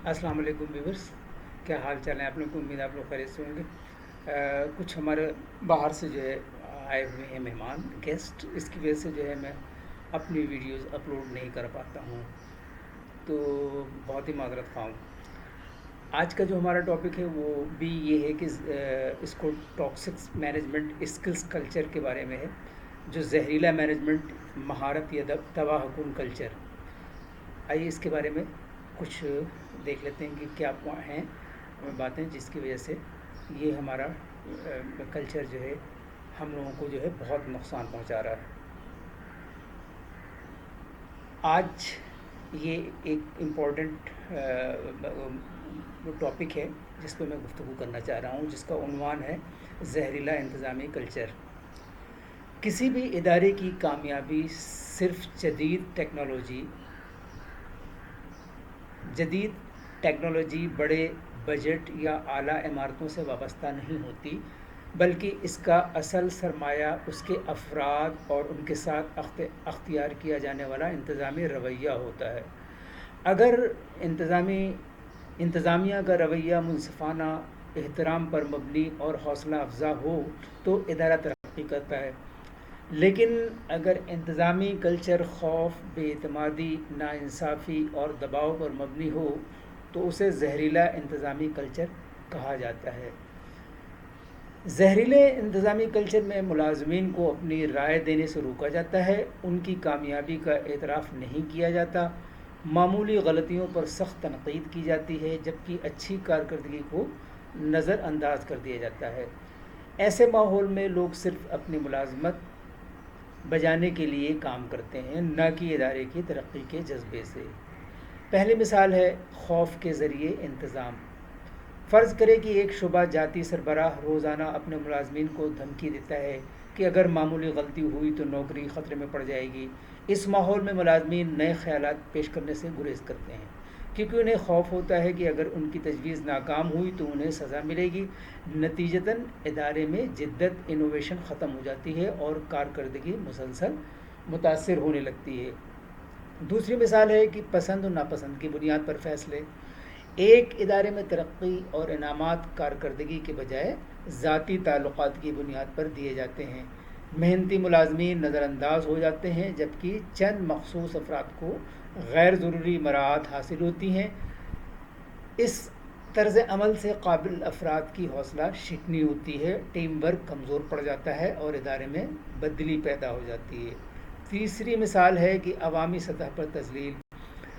अस्सलाम वालेकुम व्यूवर्स, क्या हाल चाल है आप लोग को। उम्मीद आप लोग खैरियत से होंगे। कुछ हमारे बाहर से जो है आए हुए हैं मेहमान गेस्ट, इसकी वजह से जो है मैं अपनी वीडियोस अपलोड नहीं कर पाता हूँ, तो बहुत ही माजरत ख़्वाह हूँ। आज का जो हमारा टॉपिक है वो भी ये है कि इसको टॉक्सिक्स मैनेजमेंट स्किल्स कल्चर के बारे में है, जो जहरीला मैनेजमेंट महारत या तबाहकुन कल्चर। आइए इसके बारे में कुछ देख लेते हैं कि क्या हैं बातें जिसकी वजह से ये हमारा कल्चर जो है हम लोगों को जो है बहुत नुकसान पहुंचा रहा है। आज ये एक इम्पॉर्टेंट टॉपिक है जिस पर मैं गुफ्तगू करना चाह रहा हूँ, जिसका उन्वान है जहरीला इंतज़ामी कल्चर। किसी भी इदारे की कामयाबी सिर्फ जदीद टेक्नोलॉजी, बड़े बजट या आला इमारतों से वाबस्ता नहीं होती, बल्कि इसका असल सरमाया उसके अफराद और उनके साथ अख्तियार किया जाने वाला इंतज़ामी रवैया होता है। अगर इंतज़ामिया का रवैया मुनसिफ़ाना, एहतराम पर मबनी और हौसला अफजा हो तो इदारा तरक्की करता है। लेकिन अगर इंतज़ामी कल्चर खौफ, बेएतमादी, नाइंसाफ़ी और दबाव पर मबनी हो तो उसे जहरीला इंतज़ामी कल्चर कहा जाता है। जहरीले इंतज़ामी कल्चर में मुलाजमीन को अपनी राय देने से रोका जाता है, उनकी कामयाबी का एतराफ़ नहीं किया जाता, मामूली गलतियों पर सख्त तनक़ीद की जाती है, जबकि अच्छी कारकर्दगी को नज़रअंदाज कर दिया जाता है। ऐसे माहौल में लोग सिर्फ़ अपनी मुलाजमत बजाने के लिए काम करते हैं, न कि इदारे की तरक्की के जज्बे से। पहली मिसाल है खौफ के ज़रिए इंतज़ाम। फ़र्ज़ करें कि एक शुबा जाती सरबराह रोज़ाना अपने मुलाजमीन को धमकी देता है कि अगर मामूली गलती हुई तो नौकरी ख़तरे में पड़ जाएगी। इस माहौल में मुलाजमीन नए ख़यालात पेश करने से गुरेज़ करते हैं, क्योंकि उन्हें खौफ होता है कि अगर उनकी तजवीज़ नाकाम हुई तो उन्हें सज़ा मिलेगी। नतीजतन इदारे में जिद्दत, इनोवेशन ख़त्म हो जाती है और कारकर्दगी मुसलसल मुतासर होने लगती है। दूसरी मिसाल है कि पसंद और नापसंद की बुनियाद पर फ़ैसले। एक इदारे में तरक्की और इनामात कारकर्दगी के बजाय ज़ाती ताल्लुक़ात की बुनियाद पर दिए जाते हैं। मेहनती मुलाजमीन नज़रअंदाज हो जाते हैं, जबकि चंद मखसूस अफराद को गैर ज़रूरी मराहत हासिल होती हैं। इस तर्ज़ अमल से काबिल अफराद की हौसला शिकनी होती है, टीम वर्क कमज़ोर पड़ जाता है और इदारे में बदली पैदा हो जाती है। तीसरी मिसाल है कि अवामी सतह पर तज़लील।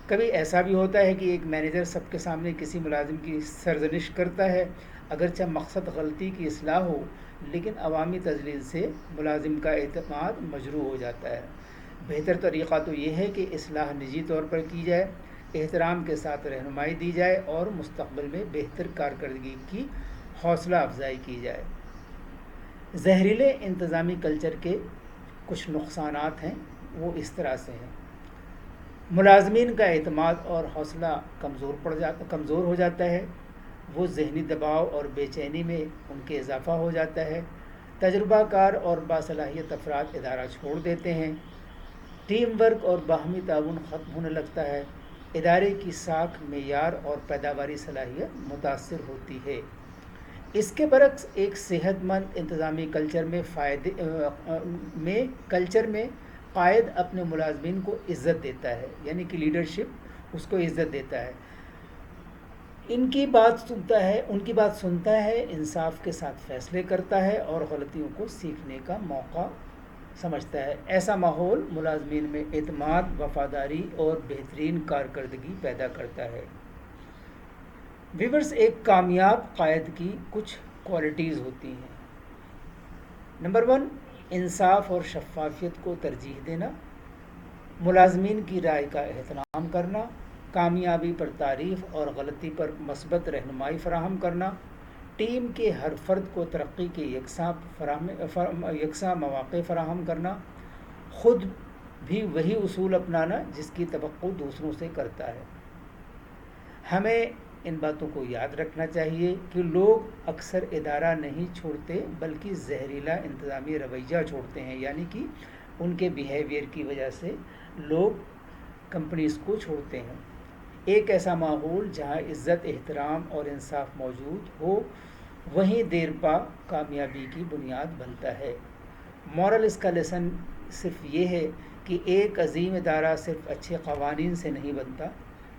कभी ऐसा भी होता है कि एक मैनेजर सबके सामने किसी मुलाजिम की सरजनिश करता है, अगरचे मकसद गलती की इस्लाह हो, लेकिन अवामी तजलील से मुलाजिम का एतमाद मजरू हो जाता है। बेहतर तरीक़ा तो ये है कि इस्लाह निजी तौर पर की जाए, एहतराम के साथ रहनुमाई दी जाए और मुस्तक़बिल में बेहतर कारकर्दगी की हौसला अफजाई की जाए। जहरीले इंतज़ामी कल्चर के कुछ नुकसानात हैं, वो इस तरह से हैं। मुलाजमीन का एतमाद और हौसला कमज़ोर हो जाता है, वो जहनी दबाव और बेचैनी में उनके इजाफ़ा हो जाता है। तजुर्बाकार और बासलाहियत अफराद इदारा छोड़ देते हैं, टीम वर्क और बाहमी ताउन ख़त्म होने लगता है, इदारे की साख, मेयार और पैदावारी सलाहियत मुतासर होती है। इसके बरक्स एक सेहतमंद इंतज़ामी कल्चर में कायद अपने मुलाजमीन को इज़्ज़त देता है, यानी कि लीडरशिप उसको इज़्ज़त देता है, उनकी बात सुनता है, इंसाफ के साथ फ़ैसले करता है और गलतियों को सीखने का मौका समझता है। ऐसा माहौल मुलाजमीन में एतमाद, वफ़ादारी और बेहतरीन कारकर्दगी पैदा करता है। व्यूअर्स, एक कामयाब कायद की कुछ क्वालिटीज़ होती हैं। नंबर 1, इंसाफ और शफ़ाफ़ियत को तरजीह देना, मुलाजमीन की राय का एहतराम करना, कामयाबी पर तारीफ़ और गलती पर मस्बत रहनुमाई फ़राहम करना, टीम के हर फ़र्द को तरक्की के यकसा मौक़े फ़राहम करना, ख़ुद भी वही उसूल अपनाना जिसकी तवक्को दूसरों से करता है। हमें इन बातों को याद रखना चाहिए कि लोग अक्सर इदारा नहीं छोड़ते, बल्कि जहरीला इंतज़ामी रवैया छोड़ते हैं, यानी कि उनके बिहेवियर की वजह से लोग कंपनीज़ को छोड़ते हैं। ایک ایسا ماحول جہاں عزت، احترام اور انصاف موجود ہو، وہیں دیر پا کامیابی کی بنیاد بنتا ہے۔ مورل اس کا لیسن صرف یہ ہے کہ ایک عظیم ادارہ صرف اچھے قوانین سے نہیں بنتا،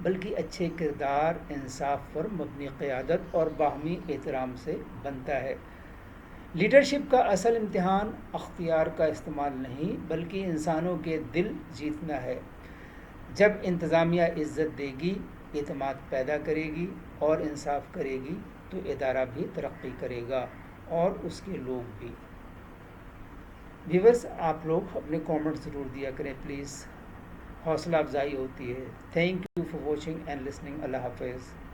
بلکہ اچھے کردار، انصاف پر مبنی قیادت اور باہمی احترام سے بنتا ہے۔ لیڈرشپ کا اصل امتحان اختیار کا استعمال نہیں، بلکہ انسانوں کے دل جیتنا ہے۔ جب انتظامیہ عزت دے گی، اعتماد پیدا کرے گی اور انصاف کرے گی تو ادارہ بھی ترقی کرے گا اور اس کے لوگ بھی۔ ویورز، آپ لوگ اپنے کامنٹ ضرور دیا کریں پلیز، حوصلہ افزائی ہوتی ہے۔ Thank you for watching and listening. اللہ حافظ۔